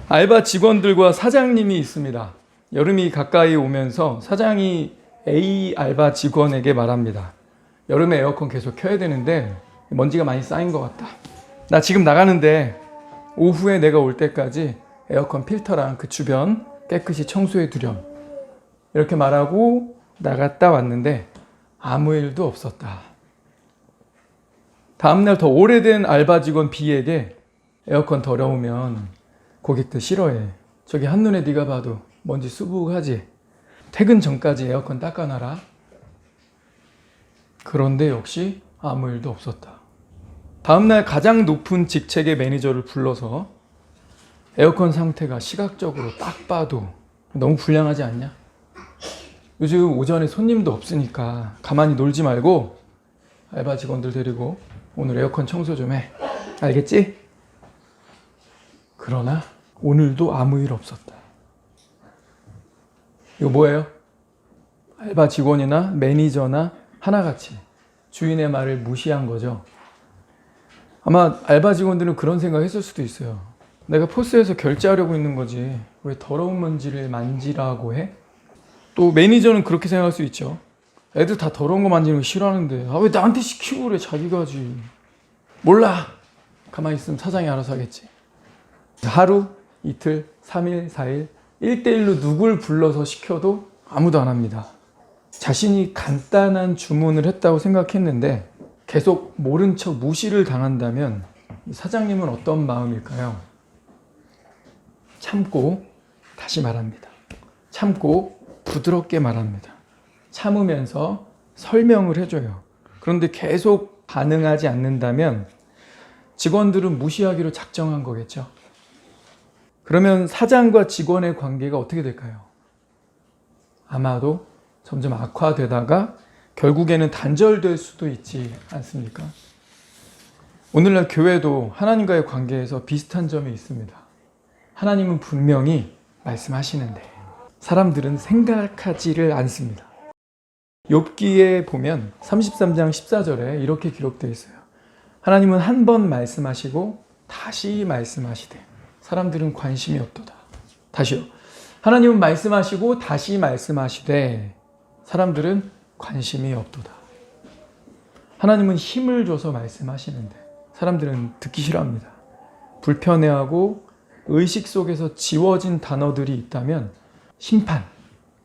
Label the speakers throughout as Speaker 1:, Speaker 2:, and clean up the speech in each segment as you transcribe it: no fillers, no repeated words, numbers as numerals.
Speaker 1: 알바 직원들과 사장님이 있습니다. 여름이 가까이 오면서 사장이 A 알바 직원에게 말합니다. 여름에 에어컨 계속 켜야 되는데 먼지가 많이 쌓인 것 같다. 나 지금 나가는데 오후에 내가 올 때까지 에어컨 필터랑 그 주변 깨끗이 청소해 두렴. 이렇게 말하고 나갔다 왔는데 아무 일도 없었다. 다음날 더 오래된 알바 직원 B에게 에어컨 더러우면 고객들 싫어해. 저기 한눈에 네가 봐도 먼지 수북하지. 퇴근 전까지 에어컨 닦아놔라. 그런데 역시 아무 일도 없었다. 다음날 가장 높은 직책의 매니저를 불러서 에어컨 상태가 시각적으로 딱 봐도 너무 불량하지 않냐? 요즘 오전에 손님도 없으니까 가만히 놀지 말고 알바 직원들 데리고 오늘 에어컨 청소 좀 해. 알겠지? 그러나 오늘도 아무 일 없었다. 이거 뭐예요? 알바 직원이나 매니저나 하나같이 주인의 말을 무시한 거죠. 아마 알바 직원들은 그런 생각했을 수도 있어요. 내가 포스에서 결제하려고 있는 거지 왜 더러운 먼지를 만지라고 해? 또 매니저는 그렇게 생각할 수 있죠. 애들 다 더러운 거 만지는 거 싫어하는데 왜 나한테 시키고 그래. 자기가 하지. 몰라. 가만히 있으면 사장이 알아서 하겠지. 하루, 이틀, 3일, 4일 1대1로 누굴 불러서 시켜도 아무도 안 합니다. 자신이 간단한 주문을 했다고 생각했는데 계속 모른 척 무시를 당한다면 사장님은 어떤 마음일까요? 참고 다시 말합니다. 참고 부드럽게 말합니다. 참으면서 설명을 해줘요. 그런데 계속 반응하지 않는다면 직원들은 무시하기로 작정한 거겠죠. 그러면 사장과 직원의 관계가 어떻게 될까요? 아마도 점점 악화되다가 결국에는 단절될 수도 있지 않습니까? 오늘날 교회도 하나님과의 관계에서 비슷한 점이 있습니다. 하나님은 분명히 말씀하시는데 사람들은 생각하지를 않습니다. 욥기에 보면 33장 14절에 이렇게 기록되어 있어요. 하나님은 한 번 말씀하시고 다시 말씀하시되 사람들은 관심이 없도다. 다시요. 하나님은 말씀하시고 다시 말씀하시되 사람들은 관심이 없도다. 하나님은 힘을 줘서 말씀하시는데 사람들은 듣기 싫어합니다. 불편해하고 의식 속에서 지워진 단어들이 있다면 심판,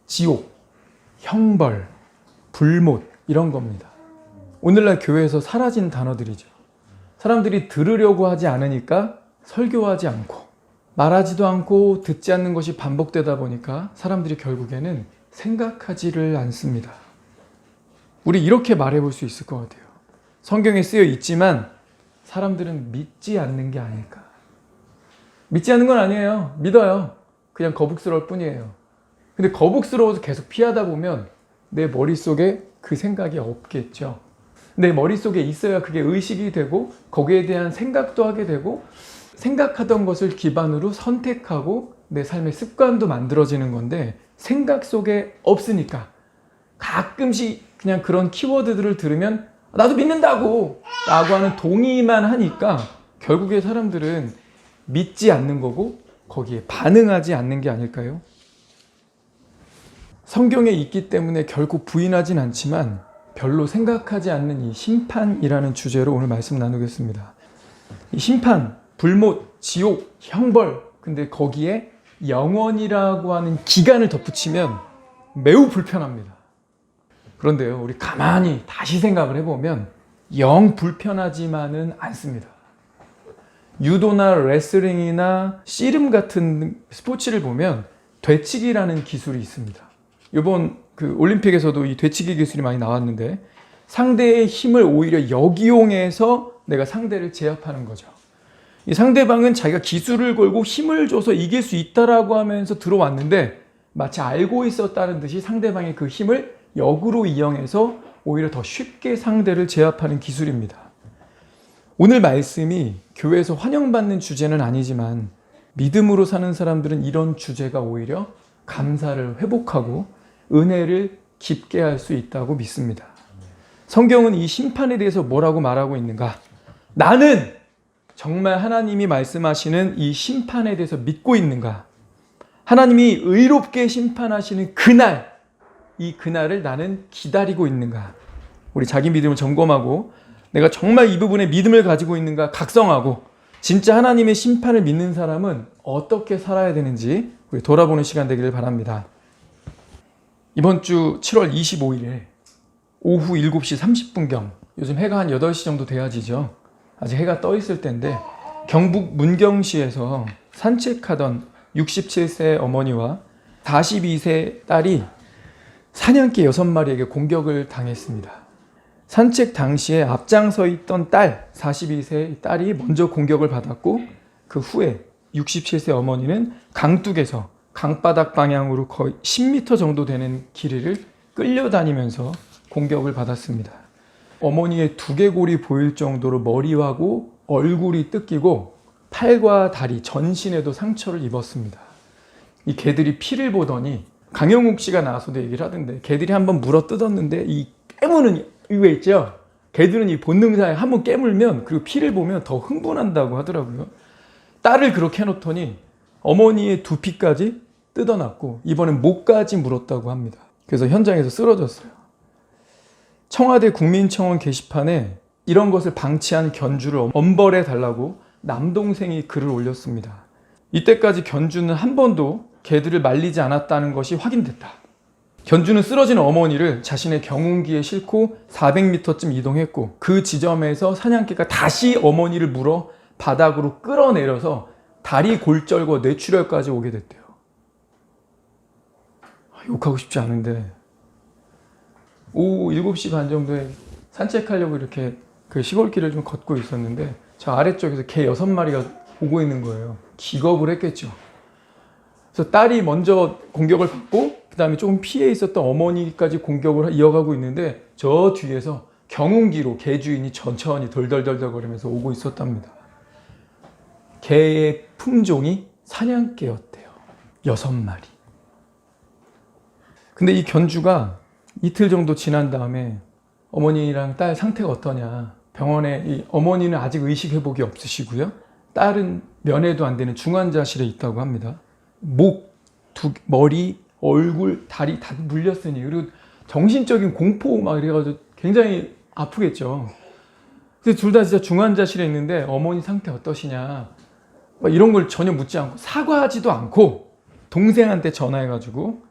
Speaker 1: 지옥, 형벌, 불못 이런 겁니다. 오늘날 교회에서 사라진 단어들이죠. 사람들이 들으려고 하지 않으니까 설교하지 않고 말하지도 않고 듣지 않는 것이 반복되다 보니까 사람들이 결국에는 생각하지를 않습니다. 우리 이렇게 말해볼 수 있을 것 같아요. 성경에 쓰여 있지만 사람들은 믿지 않는 게 아닐까. 믿지 않는 건 아니에요. 믿어요. 그냥 거북스러울 뿐이에요. 근데 거북스러워서 계속 피하다 보면 내 머릿속에 그 생각이 없겠죠. 내 머릿속에 있어야 그게 의식이 되고 거기에 대한 생각도 하게 되고 생각하던 것을 기반으로 선택하고 내 삶의 습관도 만들어지는 건데 생각 속에 없으니까 가끔씩 그냥 그런 키워드들을 들으면 나도 믿는다고 라고 하는 동의만 하니까 결국에 사람들은 믿지 않는 거고 거기에 반응하지 않는 게 아닐까요? 성경에 있기 때문에 결국 부인하진 않지만 별로 생각하지 않는 이 심판이라는 주제로 오늘 말씀 나누겠습니다. 이 심판, 불못, 지옥, 형벌, 근데 거기에 영원이라고 하는 기간을 덧붙이면 매우 불편합니다. 그런데요, 우리 가만히 다시 생각을 해보면 영 불편하지만은 않습니다. 유도나 레슬링이나 씨름 같은 스포츠를 보면 되치기라는 기술이 있습니다. 이번 그 올림픽에서도 이 되치기 기술이 많이 나왔는데 상대의 힘을 오히려 역이용해서 내가 상대를 제압하는 거죠. 이 상대방은 자기가 기술을 걸고 힘을 줘서 이길 수 있다라고 하면서 들어왔는데 마치 알고 있었다는 듯이 상대방의 그 힘을 역으로 이용해서 오히려 더 쉽게 상대를 제압하는 기술입니다. 오늘 말씀이 교회에서 환영받는 주제는 아니지만 믿음으로 사는 사람들은 이런 주제가 오히려 감사를 회복하고 은혜를 깊게 할 수 있다고 믿습니다. 성경은 이 심판에 대해서 뭐라고 말하고 있는가? 나는 정말 하나님이 말씀하시는 이 심판에 대해서 믿고 있는가? 하나님이 의롭게 심판하시는 그날, 이 그날을 나는 기다리고 있는가? 우리 자기 믿음을 점검하고 내가 정말 이 부분에 믿음을 가지고 있는가 각성하고 진짜 하나님의 심판을 믿는 사람은 어떻게 살아야 되는지 우리 돌아보는 시간 되기를 바랍니다. 이번 주 7월 25일에 오후 7시 30분경, 요즘 해가 한 8시 정도 돼야지죠. 아직 해가 떠 있을 때인데 경북 문경시에서 산책하던 67세 어머니와 42세 딸이 사냥개 6마리에게 공격을 당했습니다. 산책 당시에 앞장서 있던 딸, 42세 딸이 먼저 공격을 받았고 그 후에 67세 어머니는 강둑에서 강바닥 방향으로 거의 10m 정도 되는 길이를 끌려다니면서 공격을 받았습니다. 어머니의 두개골이 보일 정도로 머리하고 얼굴이 뜯기고 팔과 다리, 전신에도 상처를 입었습니다. 이 개들이 피를 보더니 강영욱 씨가 나와서도 얘기를 하던데 개들이 한번 물어 뜯었는데 이 깨무는 이거 있죠? 개들은 이 본능사에 한번 깨물면 그리고 피를 보면 더 흥분한다고 하더라고요. 딸을 그렇게 해놓더니 어머니의 두피까지 뜯어놨고 이번엔 목까지 물었다고 합니다. 그래서 현장에서 쓰러졌어요. 청와대 국민청원 게시판에 이런 것을 방치한 견주를 엄벌해 달라고 남동생이 글을 올렸습니다. 이때까지 견주는 한 번도 개들을 말리지 않았다는 것이 확인됐다. 견주는 쓰러진 어머니를 자신의 경운기에 싣고 400m쯤 이동했고 그 지점에서 사냥개가 다시 어머니를 물어 바닥으로 끌어내려서 다리 골절과 뇌출혈까지 오게 됐대요. 욕하고 싶지 않은데 오후 7시 반 정도에 산책하려고 이렇게 그 시골길을 좀 걷고 있었는데 저 아래쪽에서 개 6마리가 오고 있는 거예요. 기겁을 했겠죠. 그래서 딸이 먼저 공격을 받고 그 다음에 조금 피해 있었던 어머니까지 공격을 이어가고 있는데 저 뒤에서 경운기로 개 주인이 천천히 덜덜덜덜 거리면서 오고 있었답니다. 개의 품종이 사냥개였대요. 6마리. 근데 이 견주가 이틀 정도 지난 다음에 어머니랑 딸 상태가 어떠냐, 병원에 이 어머니는 아직 의식 회복이 없으시고요, 딸은 면회도 안 되는 중환자실에 있다고 합니다. 목, 머리, 얼굴, 다리 다 물렸으니 그리고 정신적인 공포 막 이래가지고 굉장히 아프겠죠. 그래서 둘 다 진짜 중환자실에 있는데 어머니 상태 어떠시냐 막 이런 걸 전혀 묻지 않고 사과하지도 않고 동생한테 전화해가지고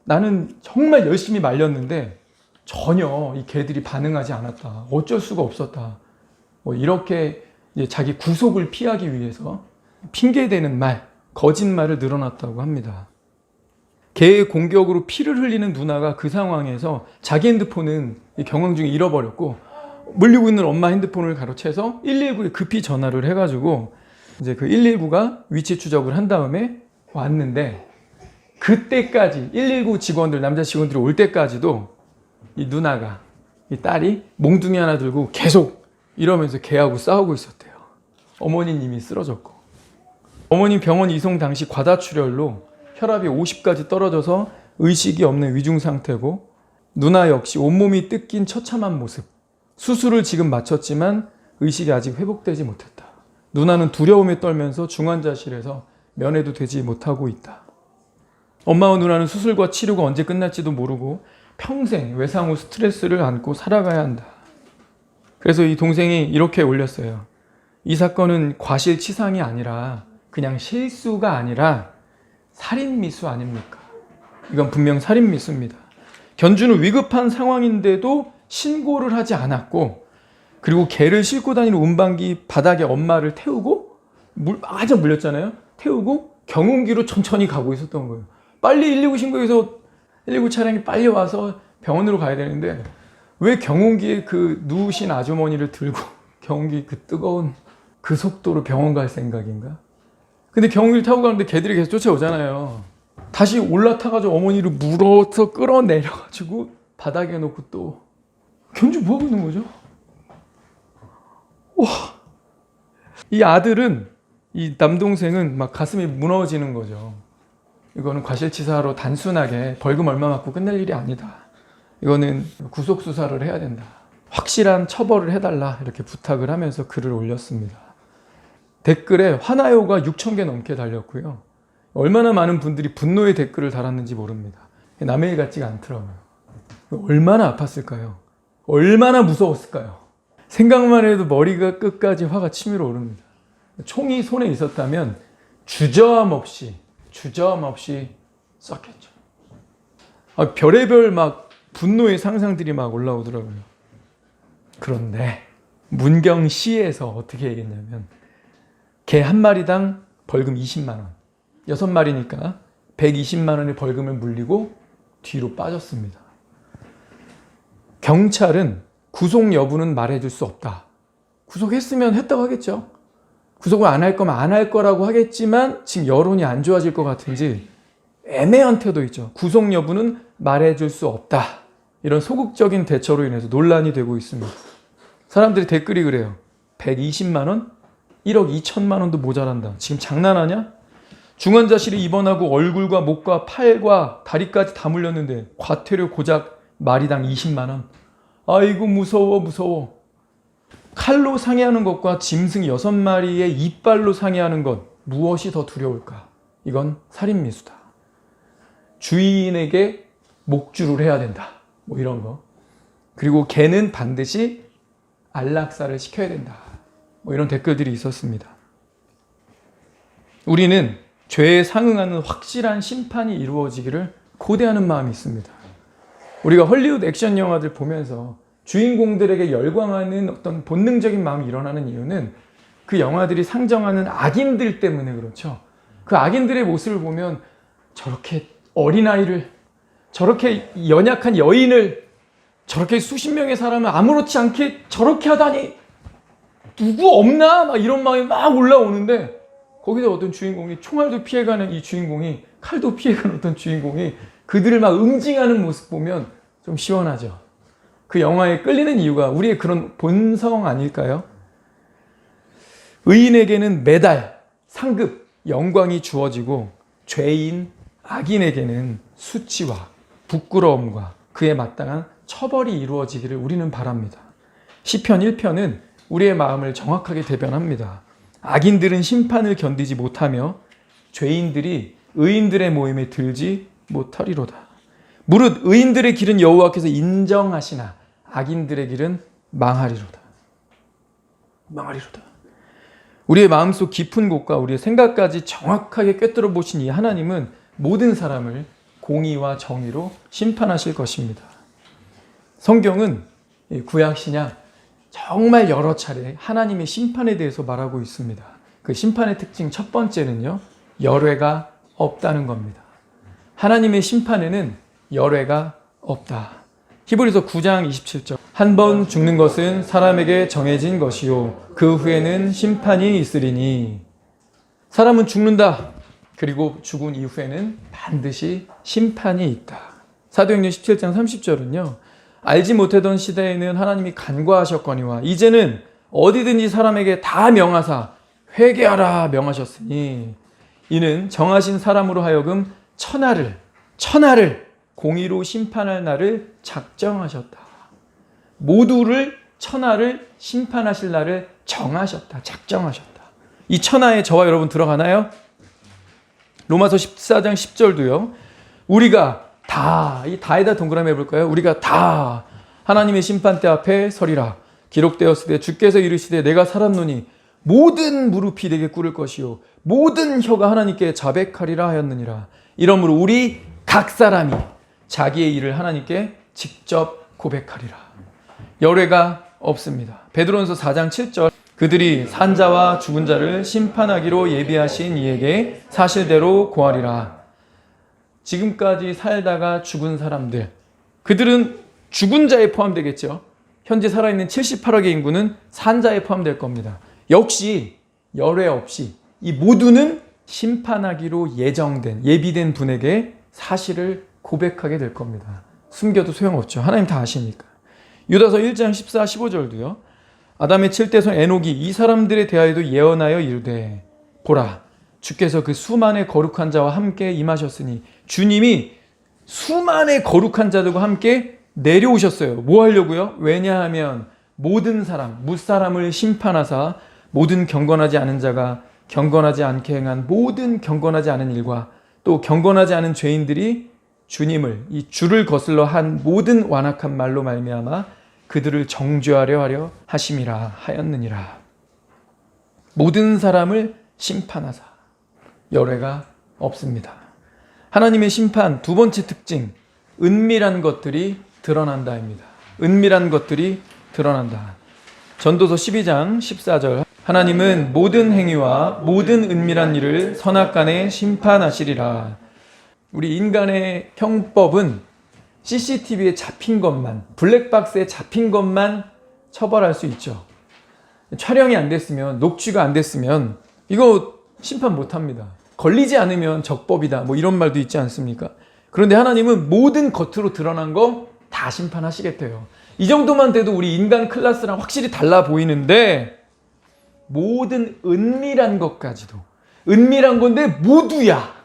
Speaker 1: 나는 정말 열심히 말렸는데 전혀 이 개들이 반응하지 않았다. 어쩔 수가 없었다. 뭐 이렇게 이제 자기 구속을 피하기 위해서 핑계대는 말, 거짓말을 늘어놨다고 합니다. 개의 공격으로 피를 흘리는 누나가 그 상황에서 자기 핸드폰은 경황 중에 잃어버렸고 물리고 있는 엄마 핸드폰을 가로채서 119에 급히 전화를 해가지고 이제 그 119가 위치 추적을 한 다음에 왔는데 그때까지 119 직원들, 남자 직원들이 올 때까지도 이 누나가, 이 딸이 몽둥이 하나 들고 계속 이러면서 개하고 싸우고 있었대요. 어머니님이 쓰러졌고 어머니 병원 이송 당시 과다출혈로 혈압이 50까지 떨어져서 의식이 없는 위중 상태고 누나 역시 온몸이 뜯긴 처참한 모습. 수술을 지금 마쳤지만 의식이 아직 회복되지 못했다. 누나는 두려움에 떨면서 중환자실에서 면회도 되지 못하고 있다. 엄마와 누나는 수술과 치료가 언제 끝날지도 모르고 평생 외상 후 스트레스를 안고 살아가야 한다. 그래서 이 동생이 이렇게 올렸어요. 이 사건은 과실치상이 아니라 그냥 실수가 아니라 살인미수 아닙니까? 이건 분명 살인미수입니다. 견주는 위급한 상황인데도 신고를 하지 않았고 그리고 개를 싣고 다니는 운반기 바닥에 엄마를 태우고 아주 물렸잖아요. 태우고 경운기로 천천히 가고 있었던 거예요. 빨리 119 신고해서 119 차량이 빨리 와서 병원으로 가야 되는데 왜 경운기에 그 누우신 아주머니를 들고 경운기 그 뜨거운 그 속도로 병원 갈 생각인가? 근데 경운기를 타고 가는데 개들이 계속 쫓아오잖아요. 다시 올라타가지고 어머니를 물어서 끌어내려가지고 바닥에 놓고 또 견주 뭐하고 있는 거죠? 와, 이 아들은, 이 남동생은 막 가슴이 무너지는 거죠. 이거는 과실치사로 단순하게 벌금 얼마 맞고 끝낼 일이 아니다. 이거는 구속수사를 해야 된다. 확실한 처벌을 해달라 이렇게 부탁을 하면서 글을 올렸습니다. 댓글에 화나요가 6,000개 넘게 달렸고요. 얼마나 많은 분들이 분노의 댓글을 달았는지 모릅니다. 남의 일 같지가 않더라고요. 얼마나 아팠을까요? 얼마나 무서웠을까요? 생각만 해도 머리가 끝까지 화가 치밀어 오릅니다. 총이 손에 있었다면 주저함 없이 쐈겠죠. 별의별 막 분노의 상상들이 막 올라오더라고요. 그런데 문경시에서 어떻게 얘기했냐면 개 한 마리당 벌금 20만 원, 6마리니까 120만 원의 벌금을 물리고 뒤로 빠졌습니다. 경찰은 구속 여부는 말해줄 수 없다. 구속했으면 했다고 하겠죠. 구속을 안 할 거면 안 할 거라고 하겠지만 지금 여론이 안 좋아질 것 같은지 애매한 태도 있죠. 구속 여부는 말해줄 수 없다. 이런 소극적인 대처로 인해서 논란이 되고 있습니다. 사람들이 댓글이 그래요. 120만 원? 1억 2천만 원도 모자란다. 지금 장난하냐? 중환자실에 입원하고 얼굴과 목과 팔과 다리까지 다 물렸는데 과태료 고작 마리당 20만 원. 아이고 무서워. 칼로 상해하는 것과 짐승 6마리의 이빨로 상해하는 것 무엇이 더 두려울까? 이건 살인미수다. 주인에게 목줄을 해야 된다. 뭐 이런 거. 그리고 개는 반드시 안락사를 시켜야 된다. 뭐 이런 댓글들이 있었습니다. 우리는 죄에 상응하는 확실한 심판이 이루어지기를 고대하는 마음이 있습니다. 우리가 헐리우드 액션 영화들 보면서 주인공들에게 열광하는 어떤 본능적인 마음이 일어나는 이유는 그 영화들이 상정하는 악인들 때문에 그렇죠. 그 악인들의 모습을 보면 저렇게 어린아이를, 저렇게 연약한 여인을, 저렇게 수십 명의 사람을 아무렇지 않게 저렇게 하다니 누구 없나? 막 이런 마음이 막 올라오는데 거기서 어떤 주인공이 총알도 피해가는 이 주인공이, 칼도 피해가는 어떤 주인공이 그들을 막 응징하는 모습 보면 좀 시원하죠. 그 영화에 끌리는 이유가 우리의 그런 본성 아닐까요? 의인에게는 메달, 상급, 영광이 주어지고 죄인, 악인에게는 수치와 부끄러움과 그에 마땅한 처벌이 이루어지기를 우리는 바랍니다. 시편 1편은 우리의 마음을 정확하게 대변합니다. 악인들은 심판을 견디지 못하며 죄인들이 의인들의 모임에 들지 못하리로다. 무릇 의인들의 길은 여호와께서 인정하시나 악인들의 길은 망하리로다. 우리의 마음속 깊은 곳과 우리의 생각까지 정확하게 꿰뚫어 보신 이 하나님은 모든 사람을 공의와 정의로 심판하실 것입니다. 성경은 구약 신약 정말 여러 차례 하나님의 심판에 대해서 말하고 있습니다. 그 심판의 특징 첫 번째는요, 열외가 없다는 겁니다. 하나님의 심판에는 열외가 없다. 히브리서 9장 27절. 한 번 죽는 것은 사람에게 정해진 것이요 그 후에는 심판이 있으리니. 사람은 죽는다. 그리고 죽은 이후에는 반드시 심판이 있다. 사도행전 17장 30절은요. 알지 못하던 시대에는 하나님이 간과하셨거니와 이제는 어디든지 사람에게 다 명하사 회개하라 명하셨으니 이는 정하신 사람으로 하여금 천하를 공의로 심판할 날을 작정하셨다. 모두를 천하를 심판하실 날을 정하셨다. 작정하셨다. 이 천하에 저와 여러분 들어가나요? 로마서 14장 10절도요. 우리가 다, 이 다에다 동그라미 해볼까요? 우리가 다 하나님의 심판대 앞에 서리라. 기록되었으되 주께서 이르시되 내가 살았노니 모든 무릎이 내게 꿇을 것이요 모든 혀가 하나님께 자백하리라 하였느니라. 이러므로 우리 각 사람이 자기의 일을 하나님께 직접 고백하리라. 열외가 없습니다. 베드로전서 4장 7절. 그들이 산자와 죽은 자를 심판하기로 예비하신 이에게 사실대로 고하리라. 지금까지 살다가 죽은 사람들, 그들은 죽은 자에 포함되겠죠. 현재 살아있는 78억의 인구는 산자에 포함될 겁니다. 역시 열외 없이 이 모두는 심판하기로 예비된 분에게 사실을 고백하게 될 겁니다. 숨겨도 소용없죠. 하나님 다 아시니까. 유다서 1장 14, 15절도요. 아담의 7대손 에녹이 이 사람들에 대하여도 예언하여 이르되 보라 주께서 그 수만의 거룩한 자와 함께 임하셨으니 주님이 수만의 거룩한 자들과 함께 내려오셨어요. 뭐 하려고요? 왜냐하면 모든 사람, 무사람을 심판하사 모든 경건하지 않은 자가 경건하지 않게 행한 모든 경건하지 않은 일과 또 경건하지 않은 죄인들이 주님을 이 주를 거슬러 한 모든 완악한 말로 말미암아 그들을 정죄하려 하려 하심이라 하였느니라. 모든 사람을 심판하사 열애가 없습니다. 하나님의 심판 두 번째 특징, 은밀한 것들이 드러난다입니다. 은밀한 것들이 드러난다. 전도서 12장 14절 하나님은 모든 행위와 모든 은밀한 일을 선악간에 심판하시리라. 우리 인간의 형법은 CCTV에 잡힌 것만, 블랙박스에 잡힌 것만 처벌할 수 있죠. 촬영이 안 됐으면, 녹취가 안 됐으면 이거 심판 못합니다. 걸리지 않으면 적법이다, 뭐 이런 말도 있지 않습니까? 그런데 하나님은 모든 겉으로 드러난 거 다 심판하시겠대요. 이 정도만 돼도 우리 인간 클래스랑 확실히 달라 보이는데 모든 은밀한 것까지도, 은밀한 건데 모두야.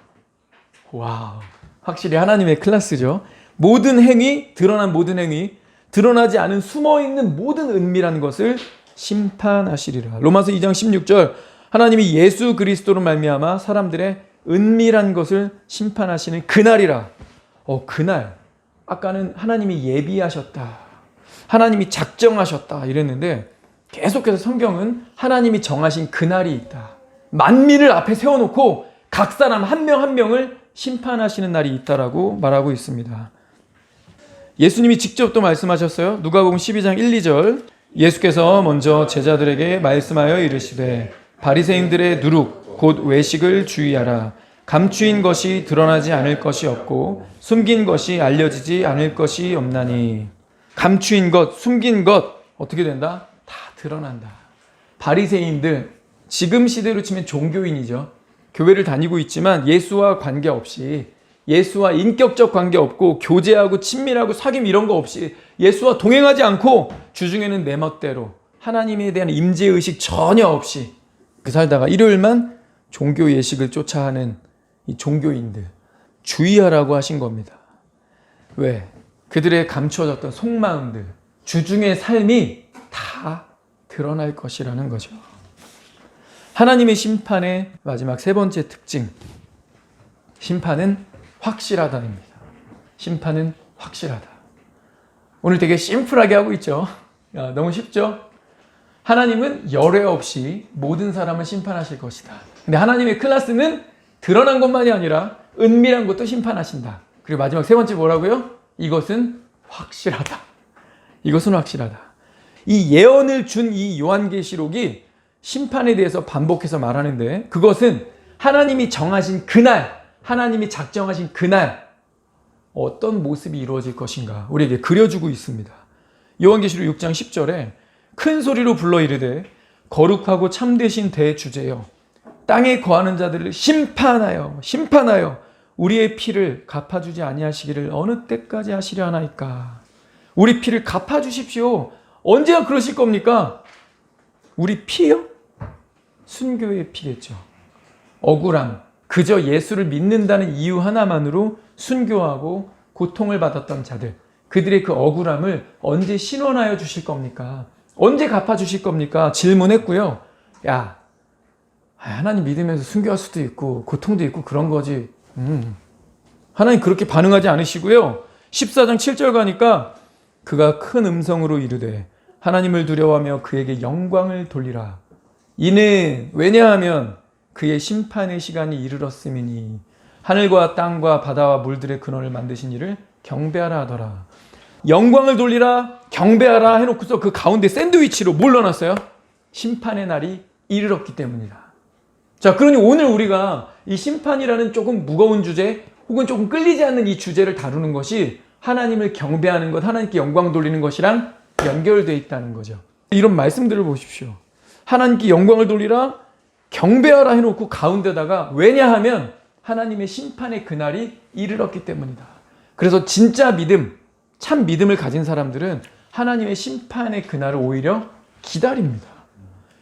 Speaker 1: 와우, 확실히 하나님의 클래스죠. 모든 행위, 드러난 모든 행위, 드러나지 않은 숨어있는 모든 은밀한 것을 심판하시리라. 로마서 2장 16절 하나님이 예수 그리스도로 말미암아 사람들의 은밀한 것을 심판하시는 그날이라. 그날. 아까는 하나님이 예비하셨다, 하나님이 작정하셨다 이랬는데 계속해서 성경은 하나님이 정하신 그날이 있다. 만민을 앞에 세워놓고 각 사람 한 명 한 명을 심판하시는 날이 있다라고 말하고 있습니다. 예수님이 직접 또 말씀하셨어요. 누가복음 12장 1, 2절 예수께서 먼저 제자들에게 말씀하여 이르시되 바리새인들의 누룩 곧 외식을 주의하라. 감추인 것이 드러나지 않을 것이 없고 숨긴 것이 알려지지 않을 것이 없나니. 감추인 것, 숨긴 것 어떻게 된다? 다 드러난다. 바리새인들, 지금 시대로 치면 종교인이죠. 교회를 다니고 있지만 예수와 관계없이, 예수와 인격적 관계 없고 교제하고 친밀하고 사귐 이런 거 없이 예수와 동행하지 않고 주중에는 내 멋대로 하나님에 대한 임재의식 전혀 없이 그 살다가 일요일만 종교 예식을 쫓아 하는 이 종교인들 주의하라고 하신 겁니다. 왜? 그들의 감추어졌던 속마음들, 주중의 삶이 다 드러날 것이라는 거죠. 하나님의 심판의 마지막 세 번째 특징, 심판은 확실하다입니다. 심판은 확실하다. 오늘 되게 심플하게 하고 있죠. 너무 쉽죠? 하나님은 열애 없이 모든 사람을 심판하실 것이다. 근데 하나님의 클래스는 드러난 것만이 아니라 은밀한 것도 심판하신다. 그리고 마지막 세 번째 뭐라고요? 이것은 확실하다. 이것은 확실하다. 이 예언을 준 이 요한계시록이 심판에 대해서 반복해서 말하는데 그것은 하나님이 정하신 그날, 하나님이 작정하신 그날 어떤 모습이 이루어질 것인가 우리에게 그려주고 있습니다. 요한계시록 6장 10절에 큰 소리로 불러 이르되 거룩하고 참되신 대주제여 땅에 거하는 자들을 심판하여 우리의 피를 갚아주지 아니하시기를 어느 때까지 하시려 하나이까. 우리 피를 갚아주십시오. 언제가 그러실 겁니까? 우리 피요? 순교의 피겠죠. 억울함, 그저 예수를 믿는다는 이유 하나만으로 순교하고 고통을 받았던 자들, 그들의 그 억울함을 언제 신원하여 주실 겁니까? 언제 갚아주실 겁니까? 질문했고요. 야, 하나님 믿으면서 순교할 수도 있고 고통도 있고 그런 거지. 하나님 그렇게 반응하지 않으시고요. 14장 7절 가니까 그가 큰 음성으로 이르되 하나님을 두려워하며 그에게 영광을 돌리라. 이는 왜냐하면 그의 심판의 시간이 이르렀음이니 하늘과 땅과 바다와 물들의 근원을 만드신 이를 경배하라 하더라. 영광을 돌리라, 경배하라 해놓고서 그 가운데 샌드위치로 뭘 넣어놨어요? 심판의 날이 이르렀기 때문이다. 자, 그러니 오늘 우리가 이 심판이라는 조금 무거운 주제 혹은 조금 끌리지 않는 이 주제를 다루는 것이 하나님을 경배하는 것, 하나님께 영광 돌리는 것이랑 연결되어 있다는 거죠. 이런 말씀들을 보십시오. 하나님께 영광을 돌리라, 경배하라 해놓고 가운데다가 왜냐하면 하나님의 심판의 그날이 이르렀기 때문이다. 그래서 진짜 믿음, 참 믿음을 가진 사람들은 하나님의 심판의 그날을 오히려 기다립니다.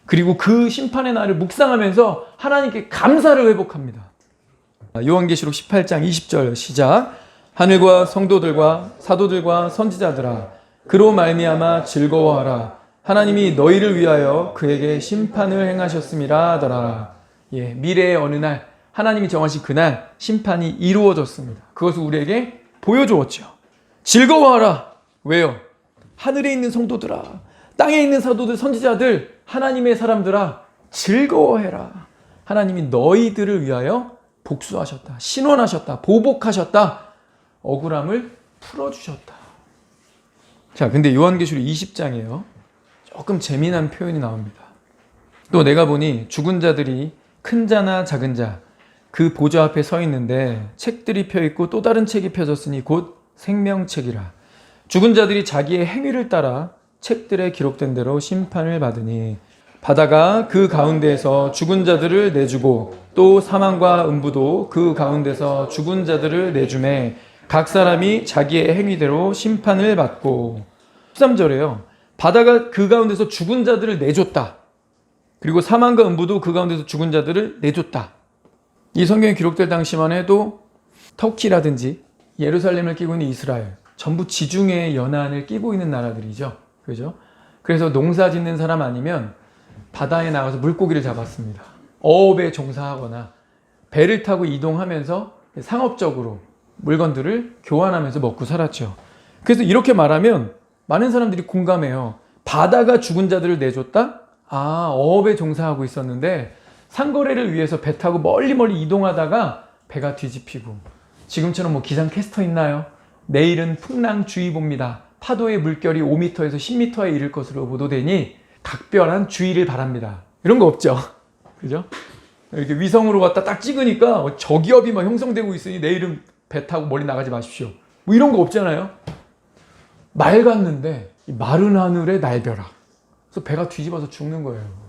Speaker 1: 그리고 그 심판의 날을 묵상하면서 하나님께 감사를 회복합니다. 요한계시록 18장 20절 시작. 하늘과 성도들과 사도들과 선지자들아 그로 말미암아 즐거워하라. 하나님이 너희를 위하여 그에게 심판을 행하셨음이라 하더라. 예, 미래의 어느 날 하나님이 정하신 그날 심판이 이루어졌습니다. 그것을 우리에게 보여주었죠. 즐거워하라. 왜요? 하늘에 있는 성도들아, 땅에 있는 사도들, 선지자들, 하나님의 사람들아, 즐거워해라. 하나님이 너희들을 위하여 복수하셨다, 신원하셨다, 보복하셨다, 억울함을 풀어주셨다. 자, 근데 요한계시록 20장이에요. 조금 재미난 표현이 나옵니다. 또 내가 보니 죽은 자들이 큰 자나 작은 자 그 보좌 앞에 서 있는데 책들이 펴 있고 또 다른 책이 펴졌으니 곧 생명책이라. 죽은 자들이 자기의 행위를 따라 책들에 기록된 대로 심판을 받으니 바다가 그 가운데에서 죽은 자들을 내주고 또 사망과 음부도 그 가운데서 죽은 자들을 내주매 각 사람이 자기의 행위대로 심판을 받고. 13절에요. 바다가 그 가운데서 죽은 자들을 내줬다. 그리고 사망과 음부도 그 가운데서 죽은 자들을 내줬다. 이 성경에 기록될 당시만 해도 터키라든지 예루살렘을 끼고 있는 이스라엘, 전부 지중해의 연안을 끼고 있는 나라들이죠. 그죠? 그래서 농사 짓는 사람 아니면 바다에 나가서 물고기를 잡았습니다. 어업에 종사하거나 배를 타고 이동하면서 상업적으로 물건들을 교환하면서 먹고 살았죠. 그래서 이렇게 말하면 많은 사람들이 공감해요. 바다가 죽은 자들을 내줬다? 아, 어업에 종사하고 있었는데 상거래를 위해서 배 타고 멀리 이동하다가 배가 뒤집히고, 지금처럼 뭐 기상캐스터 있나요? 내일은 풍랑주의보입니다. 파도의 물결이 5m에서 10m에 이를 것으로 보도되니 각별한 주의를 바랍니다. 이런 거 없죠. 그죠? 이렇게 위성으로 갖다 딱 찍으니까 저기압이 막 형성되고 있으니 내일은 배 타고 멀리 나가지 마십시오. 뭐 이런 거 없잖아요. 맑았는데 마른 하늘에 날벼락. 그래서 배가 뒤집어서 죽는 거예요.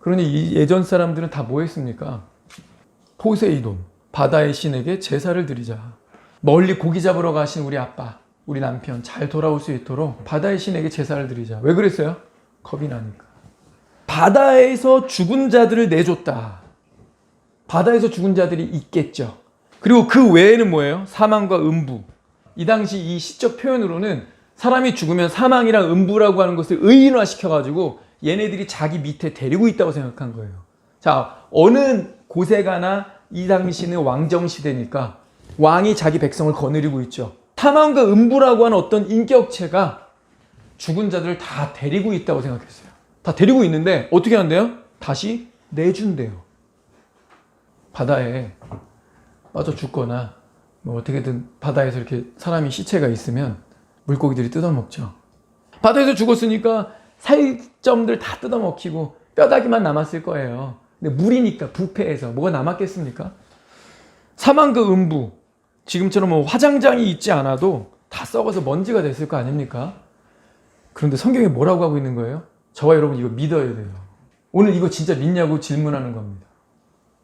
Speaker 1: 그러니 이 예전 사람들은 다 뭐 했습니까? 포세이돈, 바다의 신에게 제사를 드리자. 멀리 고기 잡으러 가신 우리 아빠, 우리 남편 잘 돌아올 수 있도록 바다의 신에게 제사를 드리자. 왜 그랬어요? 겁이 나니까. 바다에서 죽은 자들을 내줬다. 바다에서 죽은 자들이 있겠죠. 그리고 그 외에는 뭐예요? 사망과 음부. 이 당시 이 시적 표현으로는 사람이 죽으면 사망이랑 음부라고 하는 것을 의인화시켜가지고 얘네들이 자기 밑에 데리고 있다고 생각한 거예요. 자, 어느 곳에 가나 이 당시는 왕정시대니까 왕이 자기 백성을 거느리고 있죠. 사망과 음부라고 하는 어떤 인격체가 죽은 자들을 다 데리고 있다고 생각했어요. 다 데리고 있는데 어떻게 한대요? 다시 내준대요. 바다에 빠져 죽거나 뭐 어떻게든 바다에서 이렇게 사람이 시체가 있으면 물고기들이 뜯어먹죠. 바다에서 죽었으니까 살점들 다 뜯어먹히고 뼈다귀만 남았을 거예요. 근데 물이니까 부패해서 뭐가 남았겠습니까? 사망과 음부, 지금처럼 뭐 화장장이 있지 않아도 다 썩어서 먼지가 됐을 거 아닙니까? 그런데 성경이 뭐라고 하고 있는 거예요? 저와 여러분 이거 믿어야 돼요. 오늘 이거 진짜 믿냐고 질문하는 겁니다.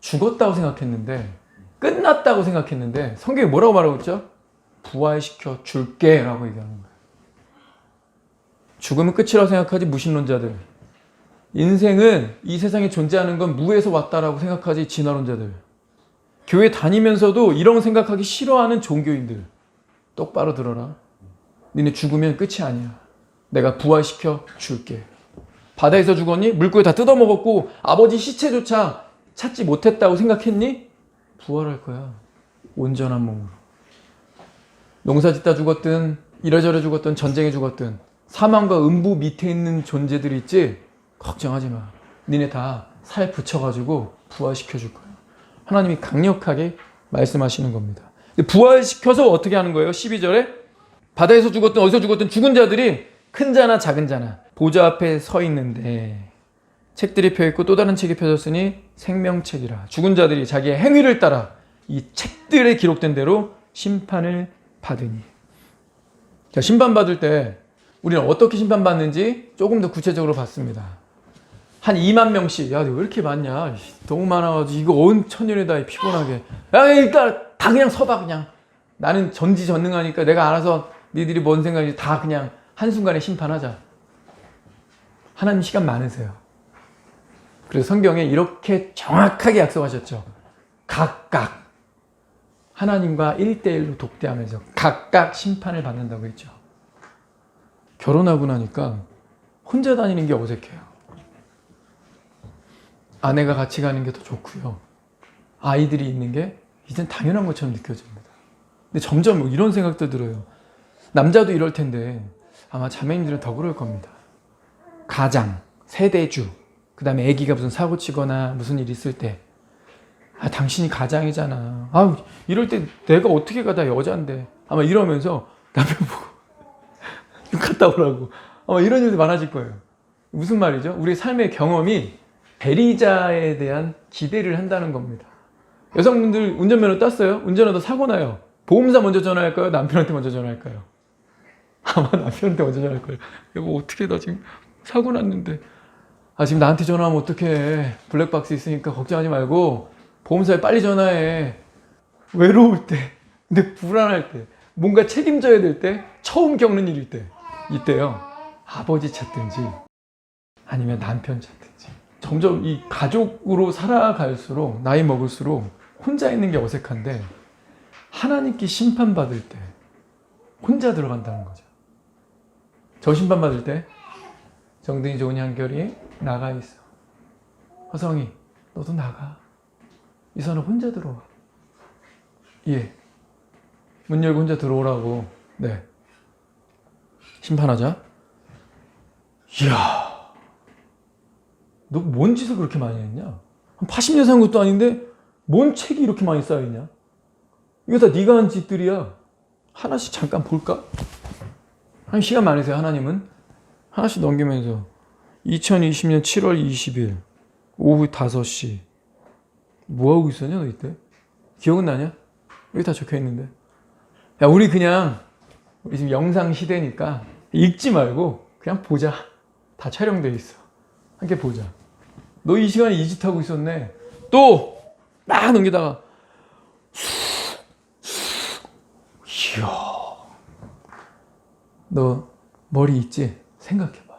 Speaker 1: 죽었다고 생각했는데, 끝났다고 생각했는데 성경이 뭐라고 말하고 있죠? 부활시켜 줄게 라고 얘기하는 거예요. 죽음은 끝이라고 생각하지 무신론자들. 인생은 이 세상에 존재하는 건 무에서 왔다라고 생각하지 진화론자들. 교회 다니면서도 이런 생각하기 싫어하는 종교인들. 똑바로 들어라. 니네 죽으면 끝이 아니야. 내가 부활시켜 줄게. 바다에서 죽었니? 물고기 다 뜯어먹었고 아버지 시체조차 찾지 못했다고 생각했니? 부활할 거야. 온전한 몸으로. 농사 짓다 죽었든 이래저래 죽었든 전쟁에 죽었든 사망과 음부 밑에 있는 존재들이 있지? 걱정하지 마. 니네 다 살 붙여가지고 부활시켜 줄 거야. 하나님이 강력하게 말씀하시는 겁니다. 부활시켜서 어떻게 하는 거예요? 12절에 바다에서 죽었든 어디서 죽었든 죽은 자들이 큰 자나 작은 자나 보좌 앞에 서 있는데 책들이 펴있고 또 다른 책이 펴졌으니 생명책이라. 죽은 자들이 자기의 행위를 따라 이 책들에 기록된 대로 심판을 받으니. 자, 심판받을 때 우리는 어떻게 심판받는지 조금 더 구체적으로 봤습니다. 한 2만 명씩. 야, 왜 이렇게 많냐? 너무 많아가지고 이거 온 천년에다 피곤하게. 야, 일단 다 그냥 서봐 그냥. 나는 전지전능하니까 내가 알아서 니들이 뭔 생각인지 다 그냥 한순간에 심판하자. 하나님 시간 많으세요. 그래서 성경에 이렇게 정확하게 약속하셨죠. 각각 하나님과 1대1로 독대하면서 각각 심판을 받는다고 했죠. 결혼하고 나니까 혼자 다니는 게 어색해요. 아내가 같이 가는 게 더 좋고요. 아이들이 있는 게 이젠 당연한 것처럼 느껴집니다. 근데 점점 뭐 이런 생각도 들어요. 남자도 이럴 텐데 아마 자매님들은 더 그럴 겁니다. 가장, 세대주, 그 다음에 아기가 무슨 사고 치거나 무슨 일 있을 때 당신이 가장이잖아. 이럴 때 내가 어떻게 가, 나 여잔데. 아마 이러면서 남편 보고 좀 갔다 오라고. 아마 이런 일도 많아질 거예요. 무슨 말이죠? 우리의 삶의 경험이 대리자에 대한 기대를 한다는 겁니다. 여성분들 운전면허 땄어요? 운전하다 사고 나요. 보험사 먼저 전화할까요? 남편한테 먼저 전화할까요? 아마 남편한테 먼저 전화할 거예요. 여보, 어떻게 나 지금 사고 났는데. 지금 나한테 전화하면 어떡해. 블랙박스 있으니까 걱정하지 말고 보험사에 빨리 전화해. 외로울 때, 근데 불안할 때, 뭔가 책임져야 될 때, 처음 겪는 일일 때, 이때요. 아버지 찾든지 아니면 남편 찾든지. 점점 이 가족으로 살아갈수록, 나이 먹을수록 혼자 있는 게 어색한데 하나님께 심판받을 때 혼자 들어간다는 거죠. 저 심판받을 때 정든이 좋은 향결이 나가 있어. 허성이 너도 나가. 이선은 혼자 들어와. 예. 문 열고 혼자 들어오라고. 네. 심판하자. 이야. 너 뭔 짓을 그렇게 많이 했냐? 한 80년 산 것도 아닌데 뭔 책이 이렇게 많이 쌓여있냐? 이거 다 네가 한 짓들이야. 하나씩 잠깐 볼까? 한 시간 많으세요, 하나님은? 하나씩 넘기면서 2020년 7월 20일 오후 5시 뭐하고 있었냐, 너 이때? 기억은 나냐? 여기 다 적혀있는데. 야, 우리 지금 영상 시대니까 읽지 말고 그냥 보자. 다 촬영돼 있어. 함께 보자. 너 이 시간에 이 짓 하고 있었네. 또 막 넘기다가 이야, 너 머리 있지? 생각해봐.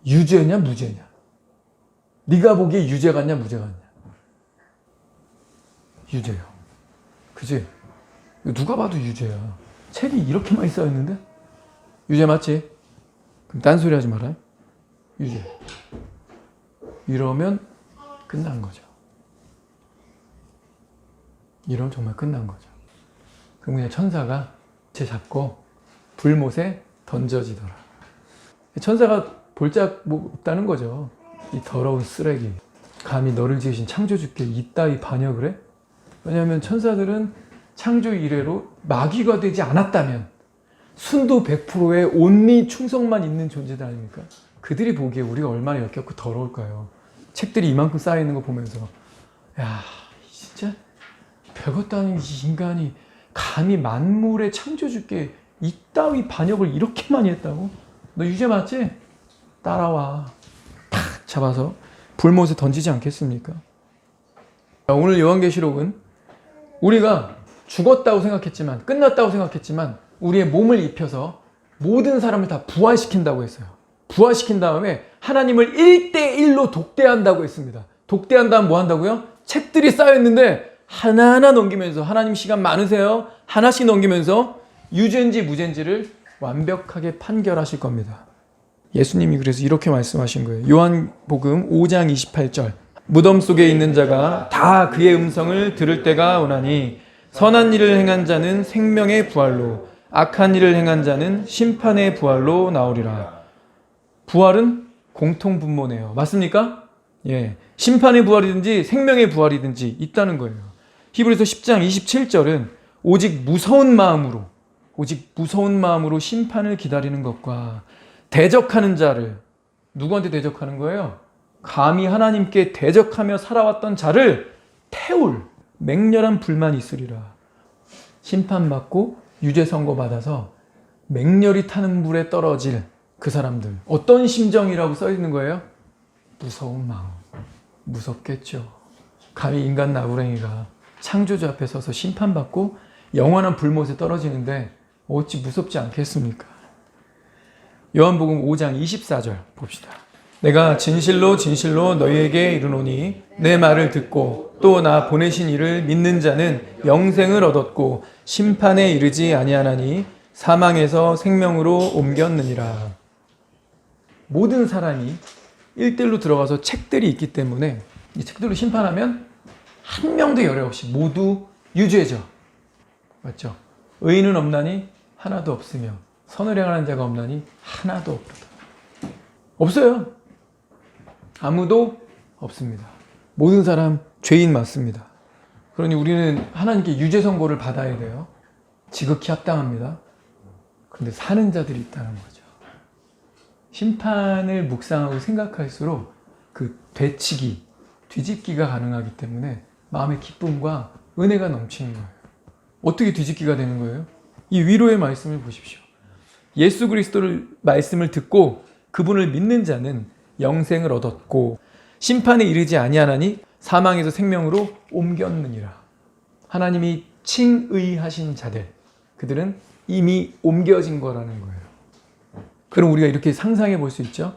Speaker 1: 유죄냐 무죄냐? 네가 보기에 유죄 같냐 무죄 같냐? 유죄요. 그지? 누가 봐도 유죄야. 책이 이렇게 많이 쌓여있는데? 유죄 맞지? 그럼 딴소리 하지 마라. 유죄. 이러면 끝난 거죠. 이러면 정말 끝난 거죠. 그럼 그냥 천사가 쟤 잡고 불못에 던져지더라. 천사가 볼짝 없다는 거죠. 이 더러운 쓰레기. 감히 너를 지으신 창조주께 이따위 반역을 해? 왜냐하면 천사들은 창조 이래로 마귀가 되지 않았다면 순도 100%의 온리 충성만 있는 존재들 아닙니까? 그들이 보기에 우리가 얼마나 역겹고 더러울까요? 책들이 이만큼 쌓여있는 거 보면서 야, 진짜 별것도 아닌 이 인간이 감히 만물의 창조주께 이따위 반역을 이렇게 많이 했다고? 너 유죄 맞지? 따라와. 탁 잡아서 불못에 던지지 않겠습니까? 오늘 요한계시록은 우리가 죽었다고 생각했지만, 끝났다고 생각했지만 우리의 몸을 입혀서 모든 사람을 다 부활시킨다고 했어요. 부활시킨 다음에 하나님을 1대1로 독대한다고 했습니다. 독대한 다음 뭐 한다고요? 책들이 쌓여있는데 하나하나 넘기면서, 하나님 시간 많으세요? 하나씩 넘기면서 유죄인지 무죄인지를 완벽하게 판결하실 겁니다. 예수님이 그래서 이렇게 말씀하신 거예요. 요한복음 5장 28절. 무덤 속에 있는 자가 다 그의 음성을 들을 때가 오나니 선한 일을 행한 자는 생명의 부활로, 악한 일을 행한 자는 심판의 부활로 나오리라. 부활은 공통분모네요. 맞습니까? 예. 심판의 부활이든지 생명의 부활이든지 있다는 거예요. 히브리서 10장 27절은 오직 무서운 마음으로 심판을 기다리는 것과 대적하는 자를, 누구한테 대적하는 거예요? 감히 하나님께 대적하며 살아왔던 자를 태울 맹렬한 불만이 있으리라. 심판받고 유죄 선고받아서 맹렬히 타는 불에 떨어질 그 사람들. 어떤 심정이라고 써 있는 거예요? 무서운 마음. 무섭겠죠. 감히 인간 나부랭이가 창조주 앞에 서서 심판받고 영원한 불못에 떨어지는데 어찌 무섭지 않겠습니까? 요한복음 5장 24절 봅시다. 내가 진실로 진실로 너희에게 이르노니 내 말을 듣고 또 나 보내신 이를 믿는 자는 영생을 얻었고 심판에 이르지 아니하나니 사망에서 생명으로 옮겼느니라. 모든 사람이 1대1로 들어가서 책들이 있기 때문에 이 책들로 심판하면 한 명도 열애 없이 모두 유죄죠. 맞죠? 의인은 없나니 하나도 없으며 선을 행하는 자가 없나니 하나도 없도다. 없어요. 아무도 없습니다. 모든 사람 죄인 맞습니다. 그러니 우리는 하나님께 유죄 선고를 받아야 돼요. 지극히 합당합니다. 그런데 사는 자들이 있다는 거죠. 심판을 묵상하고 생각할수록 그 되치기, 뒤집기가 가능하기 때문에 마음의 기쁨과 은혜가 넘치는 거예요. 어떻게 뒤집기가 되는 거예요? 이 위로의 말씀을 보십시오. 예수 그리스도를 말씀을 듣고 그분을 믿는 자는 영생을 얻었고 심판에 이르지 아니하나니 사망에서 생명으로 옮겼느니라. 하나님이 칭의하신 자들, 그들은 이미 옮겨진 거라는 거예요. 그럼 우리가 이렇게 상상해 볼 수 있죠.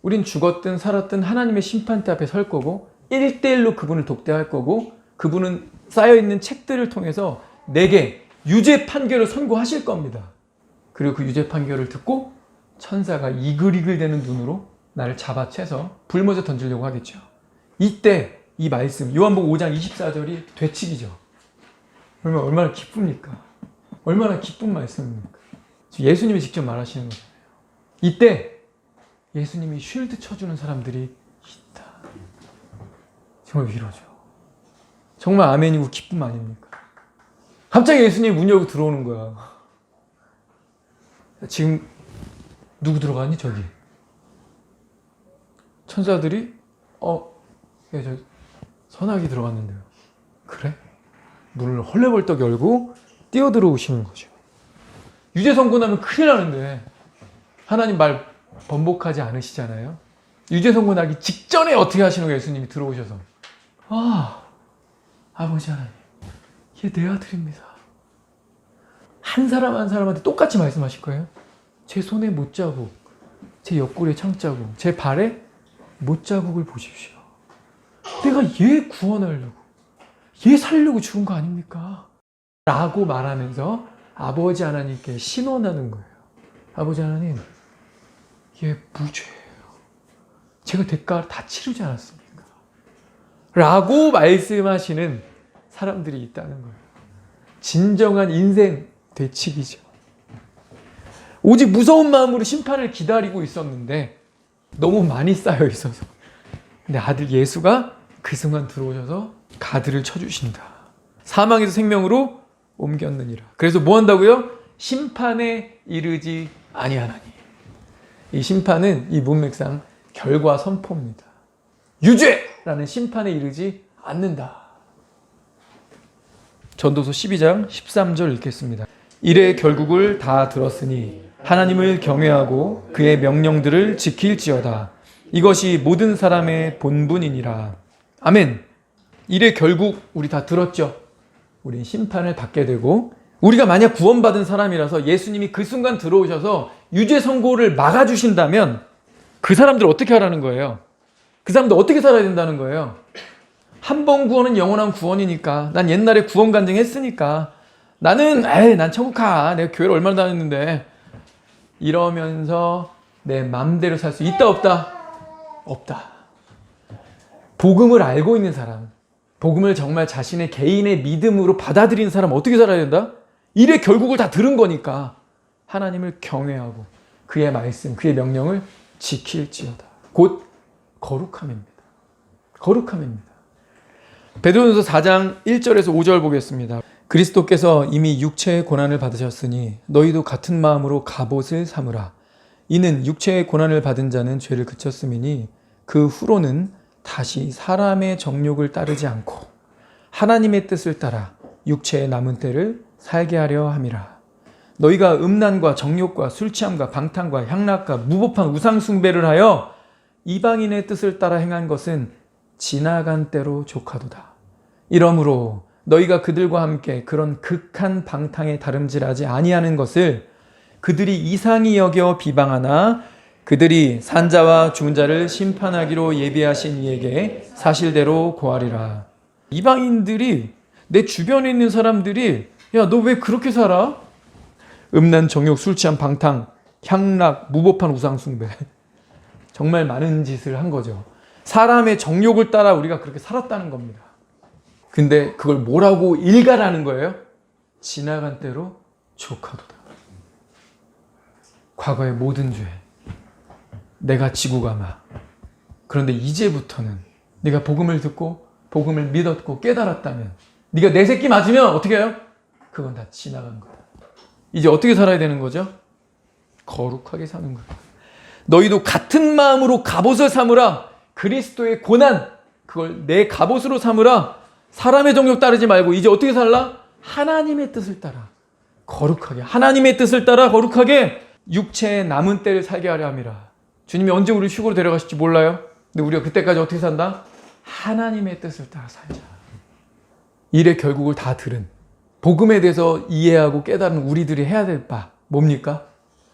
Speaker 1: 우린 죽었든 살았든 하나님의 심판대 앞에 설 거고 1대1로 그분을 독대할 거고 그분은 쌓여있는 책들을 통해서 내게 유죄 판결을 선고하실 겁니다. 그리고 그 유죄 판결을 듣고 천사가 이글이글대는 눈으로 나를 잡아채서 불못에 던지려고 하겠죠. 이때 이 말씀 요한복음 5장 24절이 되치기죠. 그러면 얼마나 기쁩니까? 얼마나 기쁜 말씀입니까? 예수님이 직접 말하시는 거잖아요. 이때 예수님이 쉴드 쳐주는 사람들이 있다. 정말 위로죠. 정말 아멘이고 기쁨 아닙니까? 갑자기 예수님이 문 열고 들어오는 거야. 지금 누구 들어가니? 저기. 천사들이 저 선악이 들어갔는데요. 그래? 문을 헐레벌떡 열고 뛰어들어오시는 거죠. 유죄 선고나면 큰일 나는데 하나님 말 번복하지 않으시잖아요. 유죄 선고나기 직전에 어떻게 하시는 거예요? 예수님이 들어오셔서 아버지 하나님, 얘 내 아들입니다. 한 사람 한 사람한테 똑같이 말씀하실 거예요. 제 손에 못자국, 제 옆구리에 창자국, 제 발에 못자국을 보십시오. 내가 얘 구원하려고, 얘 살려고 죽은 거 아닙니까? 라고 말하면서 아버지 하나님께 신원하는 거예요. 아버지 하나님, 얘 무죄예요. 제가 대가를 다 치르지 않았습니까? 라고 말씀하시는 사람들이 있다는 거예요. 진정한 인생 되치기죠. 오직 무서운 마음으로 심판을 기다리고 있었는데 너무 많이 쌓여 있어서 근데 아들 예수가 그 순간 들어오셔서 가드를 쳐주신다. 사망에서 생명으로 옮겼느니라. 그래서 뭐 한다고요? 심판에 이르지 아니하나니. 이 심판은 이 문맥상 결과 선포입니다. 유죄라는 심판에 이르지 않는다. 전도서 12장 13절 읽겠습니다. 이래 결국을 다 들었으니 하나님을 경외하고 그의 명령들을 지킬지어다. 이것이 모든 사람의 본분이니라. 아멘. 이래 결국 우리 다 들었죠. 우린 심판을 받게 되고 우리가 만약 구원받은 사람이라서 예수님이 그 순간 들어오셔서 유죄 선고를 막아주신다면 그 사람들 어떻게 하라는 거예요? 그 사람들 어떻게 살아야 된다는 거예요? 한 번 구원은 영원한 구원이니까 난 옛날에 구원 간증했으니까 난 천국 가. 내가 교회를 얼마나 다녔는데 이러면서 내 맘대로 살 수 있다 없다? 없다. 복음을 알고 있는 사람, 복음을 정말 자신의 개인의 믿음으로 받아들이는 사람 어떻게 살아야 된다? 이래 결국을 다 들은 거니까 하나님을 경외하고 그의 말씀, 그의 명령을 지킬지어다. 곧 거룩함입니다. 거룩함입니다. 베드로전서 4장 1절에서 5절 보겠습니다. 그리스도께서 이미 육체의 고난을 받으셨으니 너희도 같은 마음으로 갑옷을 삼으라. 이는 육체의 고난을 받은 자는 죄를 그쳤음이니 그 후로는 다시 사람의 정욕을 따르지 않고 하나님의 뜻을 따라 육체의 남은 때를 살게 하려 함이라. 너희가 음란과 정욕과 술취함과 방탕과 향락과 무법한 우상숭배를 하여 이방인의 뜻을 따라 행한 것은 지나간 때로 족하도다. 이러므로 너희가 그들과 함께 그런 극한 방탕에 다름질하지 아니하는 것을 그들이 이상히 여겨 비방하나 그들이 산자와 죽은 자를 심판하기로 예비하신 이에게 사실대로 고하리라. 이방인들이 내 주변에 있는 사람들이 야, 너 왜 그렇게 살아? 음란, 정욕, 술 취한, 방탕, 향락, 무법한 우상 숭배. 정말 많은 짓을 한 거죠. 사람의 정욕을 따라 우리가 그렇게 살았다는 겁니다. 근데 그걸 뭐라고 일가라는 거예요? 지나간 때로 족하도다. 과거의 모든 죄 내가 지고 가마. 그런데 이제부터는 네가 복음을 듣고 복음을 믿었고 깨달았다면, 네가 내 새끼 맞으면 어떻게 해요? 그건 다 지나간 거다. 이제 어떻게 살아야 되는 거죠? 거룩하게 사는 거예요. 너희도 같은 마음으로 갑옷을 삼으라. 그리스도의 고난, 그걸 내 갑옷으로 삼으라. 사람의 정욕 따르지 말고 이제 어떻게 살라? 하나님의 뜻을 따라 거룩하게, 하나님의 뜻을 따라 거룩하게 육체의 남은 때를 살게 하려 함이라. 주님이 언제 우리 휴거로 데려가실지 몰라요. 근데 우리가 그때까지 어떻게 산다? 하나님의 뜻을 따라 살자. 일의 결국을 다 들은, 복음에 대해서 이해하고 깨달은 우리들이 해야 될 바 뭡니까?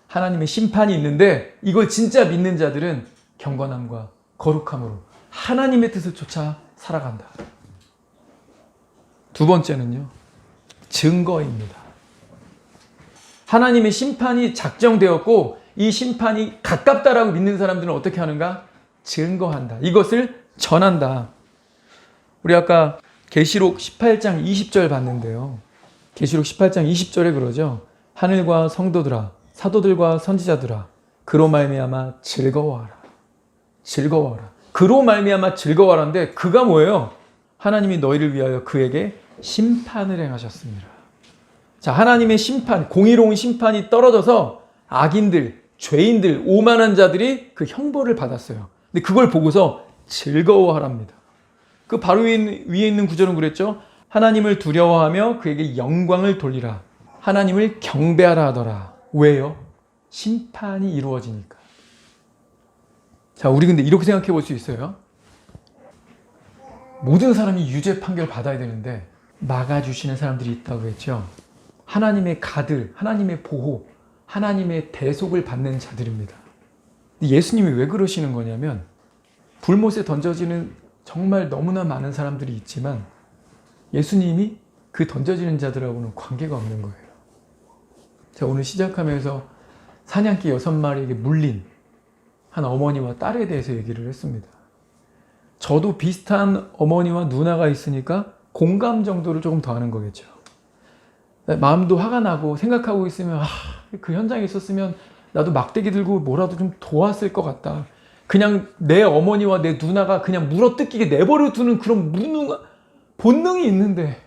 Speaker 1: 하나님의 심판이 있는데 이걸 진짜 믿는 자들은 경건함과 거룩함으로 하나님의 뜻을 쫓아 살아간다. 두 번째는요, 증거입니다. 하나님의 심판이 작정되었고 이 심판이 가깝다라고 믿는 사람들은 어떻게 하는가? 증거한다. 이것을 전한다. 우리 아까 계시록 18장 20절 봤는데요. 계시록 18장 20절에 그러죠. 하늘과 성도들아, 사도들과 선지자들아, 그로 말미암아 즐거워하라. 즐거워하라. 그로 말미암아 즐거워하라는데 그가 뭐예요? 하나님이 너희를 위하여 그에게 심판을 행하셨습니다. 자, 하나님의 심판, 공의로운 심판이 떨어져서 악인들, 죄인들, 오만한 자들이 그 형벌을 받았어요. 근데 그걸 보고서 즐거워하랍니다. 그 바로 위에 있는 구절은 그랬죠. 하나님을 두려워하며 그에게 영광을 돌리라. 하나님을 경배하라 하더라. 왜요? 심판이 이루어지니까. 자, 우리 근데 이렇게 생각해 볼 수 있어요. 모든 사람이 유죄 판결 받아야 되는데 막아주시는 사람들이 있다고 했죠. 하나님의 가들, 하나님의 보호, 하나님의 대속을 받는 자들입니다. 예수님이 왜 그러시는 거냐면, 불못에 던져지는 정말 너무나 많은 사람들이 있지만 예수님이 그 던져지는 자들하고는 관계가 없는 거예요. 제가 오늘 시작하면서 사냥개 6마리에게 물린 한 어머니와 딸에 대해서 얘기를 했습니다. 저도 비슷한 어머니와 누나가 있으니까 공감 정도를 조금 더 하는 거겠죠. 마음도 화가 나고 생각하고 있으면 그 현장에 있었으면 나도 막대기 들고 뭐라도 좀 도왔을 것 같다. 그냥 내 어머니와 내 누나가 그냥 물어뜯기게 내버려 두는 그런 무능한 본능이 있는데,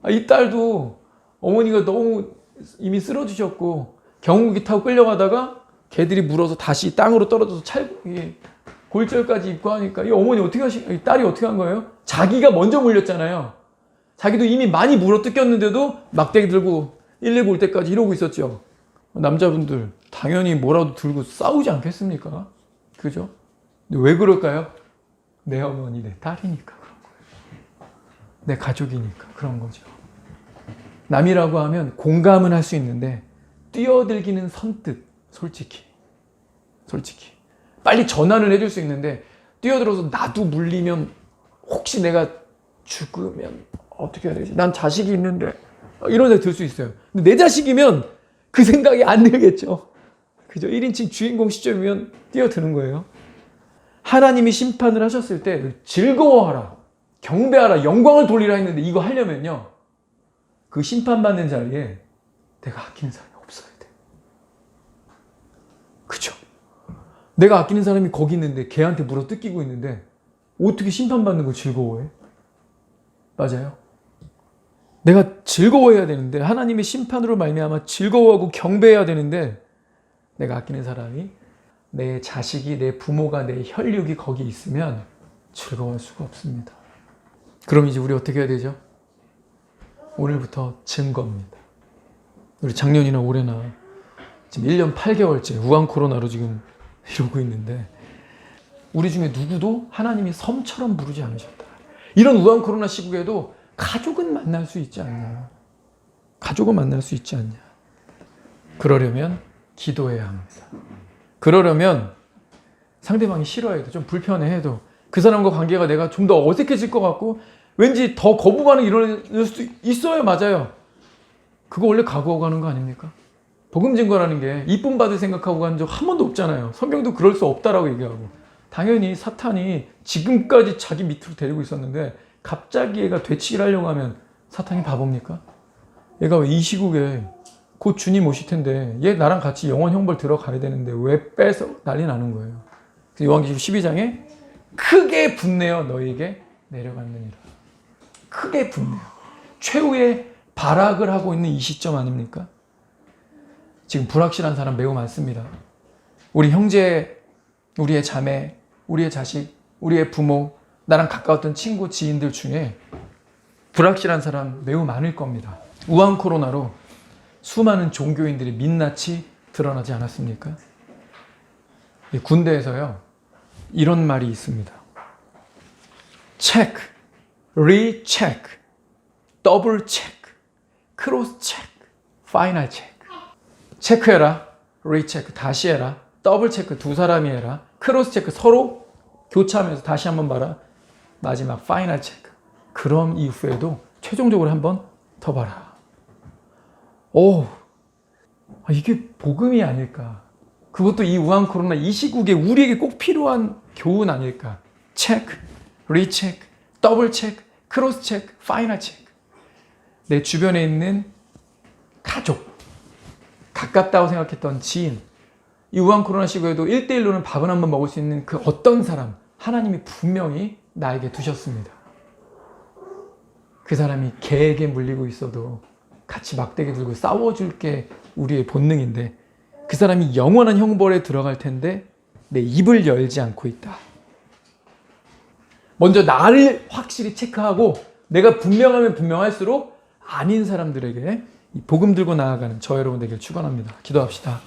Speaker 1: 이 딸도 어머니가 너무 이미 쓰러지셨고 경운기 타고 끌려가다가 개들이 물어서 다시 땅으로 떨어져서 골절까지 입고 하니까 이 어머니 이 딸이 어떻게 한 거예요? 자기가 먼저 물렸잖아요. 자기도 이미 많이 물어뜯겼는데도 막대기 들고 119 올 때까지 이러고 있었죠. 남자분들 당연히 뭐라도 들고 싸우지 않겠습니까? 그죠? 근데 왜 그럴까요? 내 어머니, 내 딸이니까 그런 거예요. 내 가족이니까 그런 거죠. 남이라고 하면 공감은 할 수 있는데 뛰어들기는 선뜻, 솔직히 빨리 전환을 해줄 수 있는데 뛰어들어서 나도 물리면 혹시 내가 죽으면 어떻게 해야 되지? 난 자식이 있는데 이런 데 들 수 있어요. 근데 내 자식이면 그 생각이 안 들겠죠. 그죠? 1인칭 주인공 시점이면 뛰어드는 거예요. 하나님이 심판을 하셨을 때 즐거워하라, 경배하라, 영광을 돌리라 했는데 이거 하려면요, 그 심판받는 자리에 내가 아끼는 사람이 없어야 돼. 그죠? 내가 아끼는 사람이 거기 있는데 걔한테 물어 뜯기고 있는데 어떻게 심판받는 걸 즐거워해? 맞아요. 내가 즐거워해야 되는데, 하나님의 심판으로 말미암아 즐거워하고 경배해야 되는데 내가 아끼는 사람이, 내 자식이, 내 부모가, 내 혈육이 거기 있으면 즐거워할 수가 없습니다. 그럼 이제 우리 어떻게 해야 되죠? 오늘부터 증거입니다. 우리 작년이나 올해나 지금 1년 8개월째 우한 코로나로 지금 이러고 있는데 우리 중에 누구도 하나님이 섬처럼 부르지 않으셨다. 이런 우한 코로나 시국에도 가족은 만날 수 있지 않냐? 가족은 만날 수 있지 않냐? 그러려면 기도해야 합니다. 그러려면 상대방이 싫어해도, 좀 불편해해도 그 사람과 관계가 내가 좀 더 어색해질 것 같고 왠지 더 거부 반응이 일어날 수도 있어요. 맞아요. 그거 원래 각오하고 가는 거 아닙니까? 복음 증거라는 게 이쁨 받을 생각하고 간 적 한 번도 없잖아요. 성경도 그럴 수 없다라고 얘기하고. 당연히 사탄이 지금까지 자기 밑으로 데리고 있었는데 갑자기 얘가 되치기를 하려고 하면 사탄이 바보입니까? 얘가 왜 이 시국에 곧 주님 오실 텐데 얘 나랑 같이 영원 형벌 들어가야 되는데 왜 빼서 난리 나는 거예요. 그래서 요한계시록 12장에 크게 분내어 너희에게 내려갔느니라. 크게 분내어. 최후의 발악을 하고 있는 이 시점 아닙니까? 지금 불확실한 사람 매우 많습니다. 우리 형제, 우리의 자매, 우리의 자식, 우리의 부모, 나랑 가까웠던 친구, 지인들 중에 불확실한 사람 매우 많을 겁니다. 우한 코로나로 수많은 종교인들의 민낯이 드러나지 않았습니까? 군대에서요, 이런 말이 있습니다. 체크, 리체크, 더블 체크, 크로스 체크, 파이널 체크. 체크해라, 리체크 다시 해라, 더블 체크 두 사람이 해라, 크로스 체크 서로 교차하면서 다시 한번 봐라, 마지막 파이널 체크. 그럼 이후에도 최종적으로 한번 더 봐라. 오, 이게 복음이 아닐까. 그것도 이 우한 코로나 이 시국에 우리에게 꼭 필요한 교훈 아닐까. 체크, 리체크, 더블 체크, 크로스 체크, 파이널 체크. 내 주변에 있는 가족, 가깝다고 생각했던 지인, 이 우한 코로나 시국에도 1대1로는 밥을 한번 먹을 수 있는 그 어떤 사람, 하나님이 분명히 나에게 두셨습니다. 그 사람이 개에게 물리고 있어도 같이 막대기 들고 싸워줄 게 우리의 본능인데 그 사람이 영원한 형벌에 들어갈 텐데 내 입을 열지 않고 있다. 먼저 나를 확실히 체크하고 내가 분명하면 분명할수록 아닌 사람들에게 이 복음 들고 나아가는 저 여러분 되길 축원합니다. 기도합시다.